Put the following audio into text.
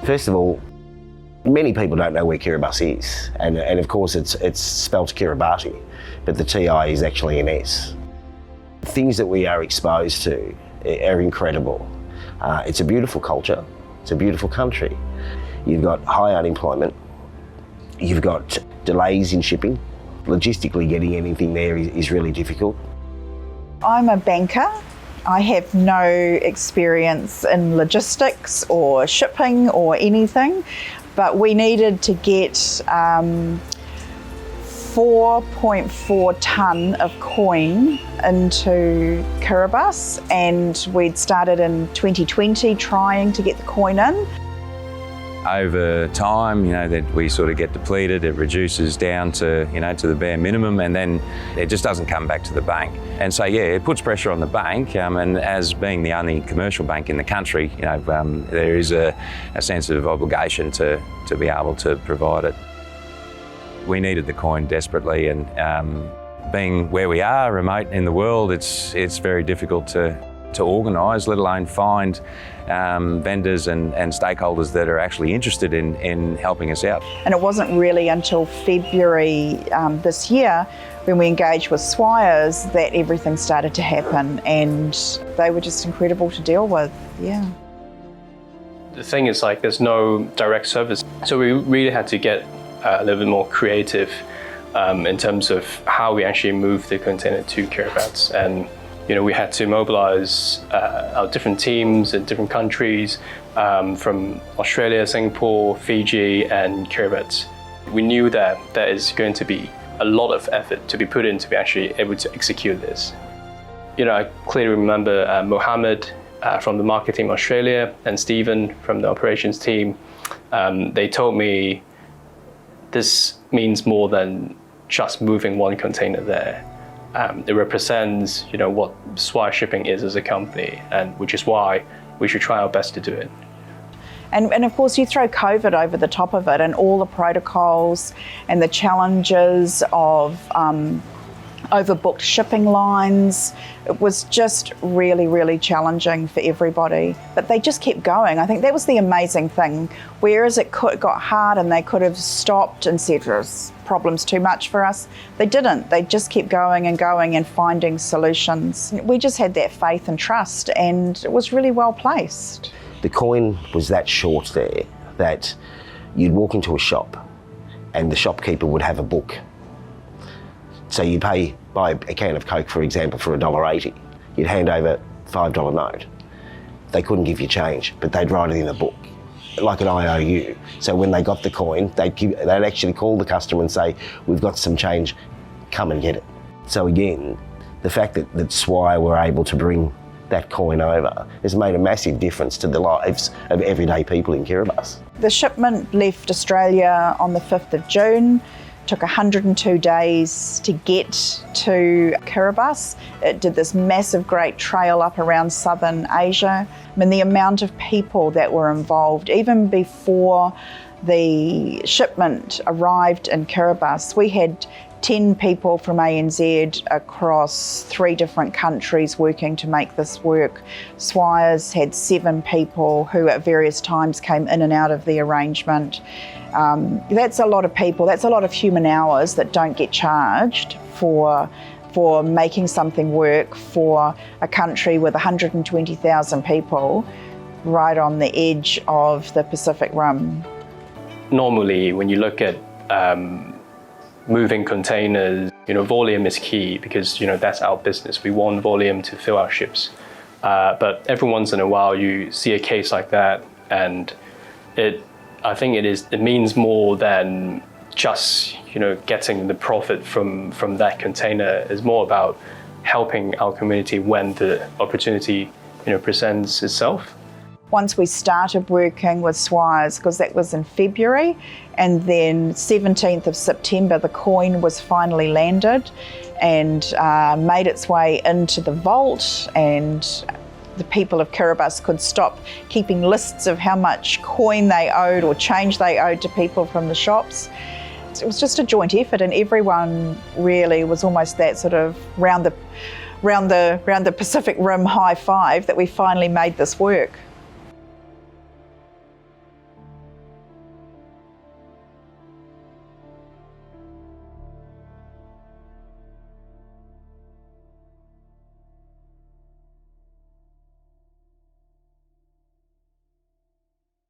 First of all, many people don't know where Kiribati is, and of course it's spelt Kiribati, but the TI is actually an S. Things that we are exposed to are incredible. It's a beautiful culture, it's a beautiful country. You've got high unemployment, you've got delays in shipping. Logistically getting anything there is really difficult. I'm a banker. I have no experience in logistics or shipping or anything, but we needed to get 4.4 tonne of coin into Kiribati, and we'd started in 2020 trying to get the coin in. Over time, that we sort of get depleted, it reduces down to, to the bare minimum, and then it just doesn't come back to the bank. And so, it puts pressure on the bank, and as being the only commercial bank in the country, there is a sense of obligation to be able to provide it. We needed the coin desperately, and being where we are, remote in the world, it's very difficult to organise, let alone find vendors and stakeholders that are actually interested in helping us out. And it wasn't really until February this year when we engaged with Swires that everything started to happen, and they were just incredible to deal with, yeah. The thing is, there's no direct service, so we really had to get a little bit more creative in terms of how we actually move the container to Kiribati. And we had to mobilize our different teams in different countries from Australia, Singapore, Fiji, and Kiribati. We knew that there is going to be a lot of effort to be put in to be actually able to execute this. I clearly remember Mohammed from the marketing Australia and Stephen from the operations team. They told me this means more than just moving one container there. It represents, what Swire Shipping is as a company, and which is why we should try our best to do it. And of course, you throw COVID over the top of it, and all the protocols and the challenges of overbooked shipping lines. It was just really, really challenging for everybody. But they just kept going. I think that was the amazing thing. Whereas it got hard and they could have stopped and said, "This problem's too much for us," they didn't. They just kept going and finding solutions. We just had that faith and trust, and it was really well placed. The coin was that short there that you'd walk into a shop and the shopkeeper would have a book. So you buy a can of Coke, for example, for $1.80. You'd hand over a $5 note. They couldn't give you change, but they'd write it in a book, like an IOU. So when they got the coin, they'd actually call the customer and say, "We've got some change, come and get it." So again, the fact that Swire were able to bring that coin over has made a massive difference to the lives of everyday people in Kiribati. The shipment left Australia on the 5th of June. Took 102 days to get to Kiribati. It did this massive great trail up around southern Asia. I mean, the amount of people that were involved, even before the shipment arrived in Kiribati, we had 10 people from ANZ across 3 different countries working to make this work. Swires had 7 people who at various times came in and out of the arrangement. That's a lot of people, that's a lot of human hours that don't get charged for making something work for a country with 120,000 people right on the edge of the Pacific Rim. Normally, when you look at moving containers, volume is key because, that's our business. We want volume to fill our ships. But every once in a while you see a case like that, and I think it means more than just, getting the profit from that container. It's more about helping our community when the opportunity, presents itself. Once we started working with Swires, because that was in February, and then 17th of September, the coin was finally landed and made its way into the vault, and the people of Kiribati could stop keeping lists of how much coin they owed or change they owed to people from the shops. It was just a joint effort, and everyone really was almost that sort of round the Pacific Rim high five that we finally made this work.